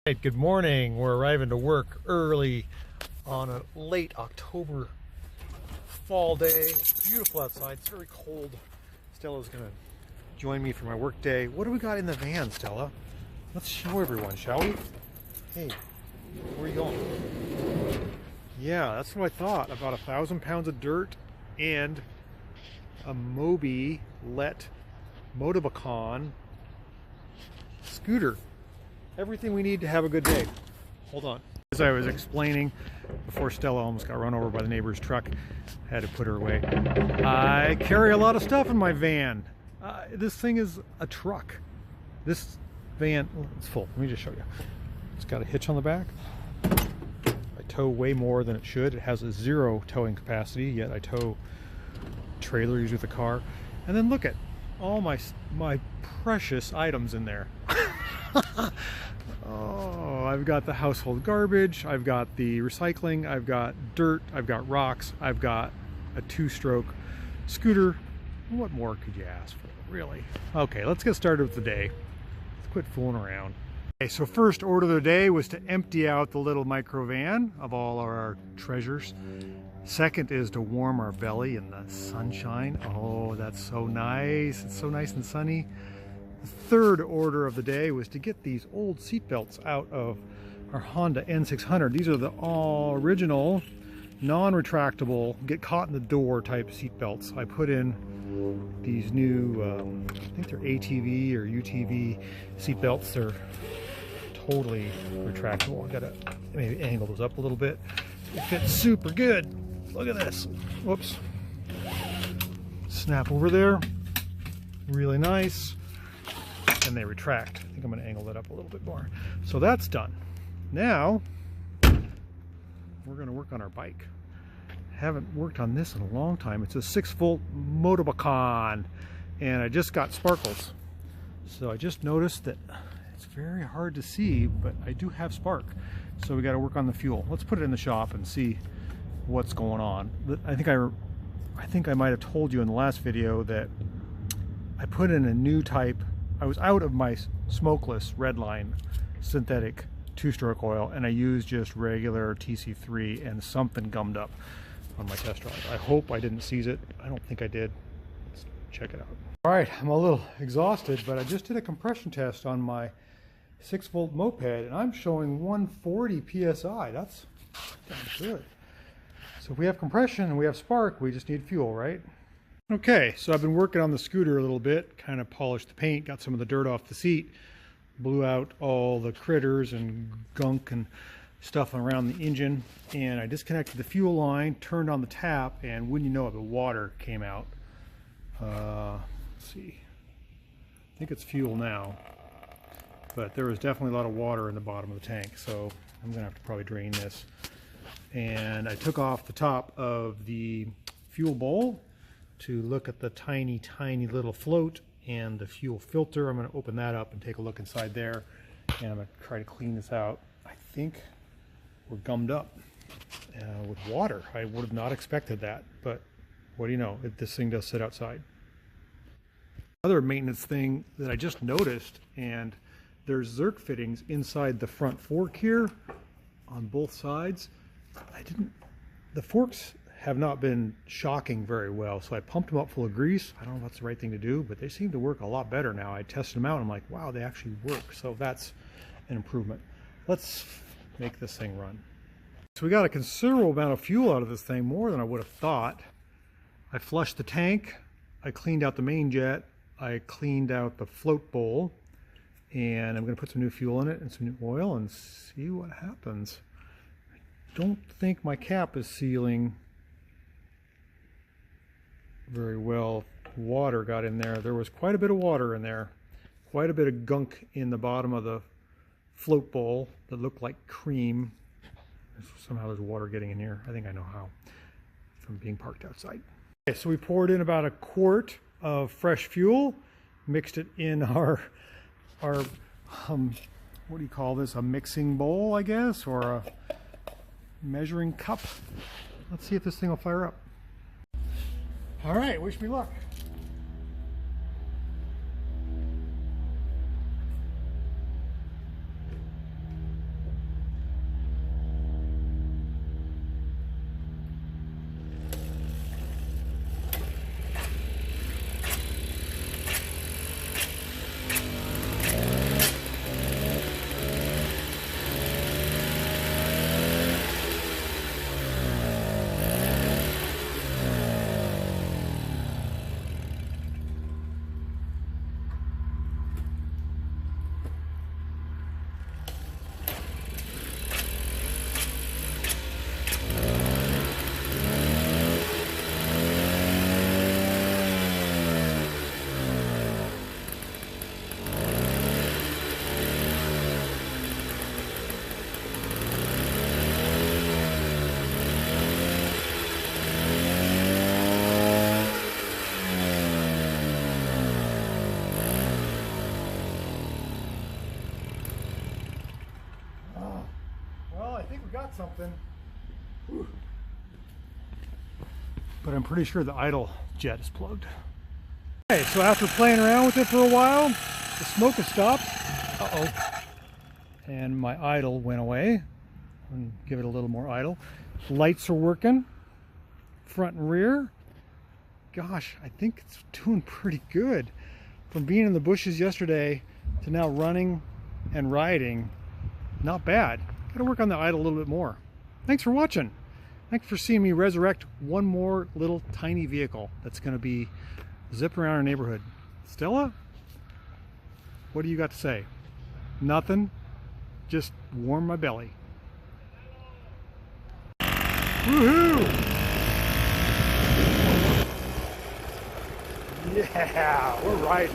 Hey, good morning. We're arriving to work early on a late October fall day. It's beautiful outside. It's very cold. Stella's gonna join me for my work day. What do we got in the van, Stella? Let's show everyone, shall we? Hey, where are you going? Yeah, that's what I thought. About 1,000 pounds of dirt and a Moby Let Motobacon scooter. Everything we need to have a good day. Hold on. As I was explaining before Stella almost got run over by the neighbor's truck, I had to put her away. I carry a lot of stuff in my van. This thing is a truck. This van, it's full. Let me just show you. It's got a hitch on the back. I tow way more than it should. It has a 0 towing capacity, yet I tow trailers with the car. And then look at all my precious items in there. Oh, I've got the household garbage, I've got the recycling, I've got dirt, I've got rocks, I've got a 2-stroke scooter. What more could you ask for, really? Okay, let's get started with the day. Let's quit fooling around. Okay, so first order of the day was to empty out the little micro van of all our treasures. Second is to warm our belly in the sunshine. Oh, that's so nice. It's so nice and sunny. The third order of the day was to get these old seat belts out of our Honda N600. These are the original, non-retractable, get caught in the door type seat belts. I put in these new, I think they're ATV or UTV seat belts. They're totally retractable. I gotta maybe angle those up a little bit. It fits super good. Look at this. Whoops. Snap over there. Really nice. And they retract. I think I'm going to angle that up a little bit more. So that's done. Now we're going to work on our bike. Haven't worked on this in a long time. It's a 6-volt Motobacon, and I just got sparkles. So I just noticed that it's very hard to see, but I do have spark. So we got to work on the fuel. Let's put it in the shop and see what's going on. I think I might have told you in the last video that I put in a new type. I was out of my smokeless redline synthetic 2-stroke oil, and I used just regular TC3, and something gummed up on my test drive. I hope I didn't seize it. I don't think I did. Let's check it out. All right, I'm a little exhausted, but I just did a compression test on my 6-volt moped, and I'm showing 140 PSI. That's damn good. So if we have compression and we have spark, we just need fuel, right? Okay, so I've been working on the scooter a little bit, kind of polished the paint, got some of the dirt off the seat, blew out all the critters and gunk and stuff around the engine, and I disconnected the fuel line, turned on the tap, and wouldn't you know it, the water came out. Let's see, I think it's fuel now, but there was definitely a lot of water in the bottom of the tank, so I'm gonna have to probably drain this. And I took off the top of the fuel bowl to look at the tiny little float and the fuel filter. I'm going to open that up and take a look inside there, and I'm going to try to clean this out. I think we're gummed up with water. I would have not expected that, but what do you know, this thing does sit outside. Other maintenance thing that I just noticed, and there's Zerk fittings inside the front fork here on both sides. The forks have not been shocking very well, so I pumped them up full of grease. I don't know if that's the right thing to do, but they seem to work a lot better now. I tested them out, and I'm like, wow, they actually work. So that's an improvement. Let's make this thing run. So we got a considerable amount of fuel out of this thing, more than I would have thought. I flushed the tank, I cleaned out the main jet, I cleaned out the float bowl, and I'm going to put some new fuel in it and some new oil and see what happens. I don't think my cap is sealing very well. Water got in there. There was quite a bit of water in there, quite a bit of gunk in the bottom of the float bowl that looked like cream. Somehow there's water getting in here. I think I know how, from being parked outside. Okay, so we poured in about a quart of fresh fuel, mixed it in our what do you call this, a mixing bowl, I guess, or a measuring cup. Let's see if this thing will fire up. All right, wish me luck. think we got something. Whew. But I'm pretty sure the idle jet is plugged. Okay, so after playing around with it for a while, the smoke has stopped. Uh-oh. And my idle went away. And give it a little more idle. Lights are working, front and rear. Gosh, I think it's doing pretty good. From being in the bushes yesterday to now running and riding, not bad. Gotta work on the idle a little bit more. Thanks for watching. Thanks for seeing me resurrect one more little tiny vehicle that's gonna be zipping around our neighborhood. Stella, what do you got to say? Nothing, just warm my belly. Woohoo! Yeah, we're riding.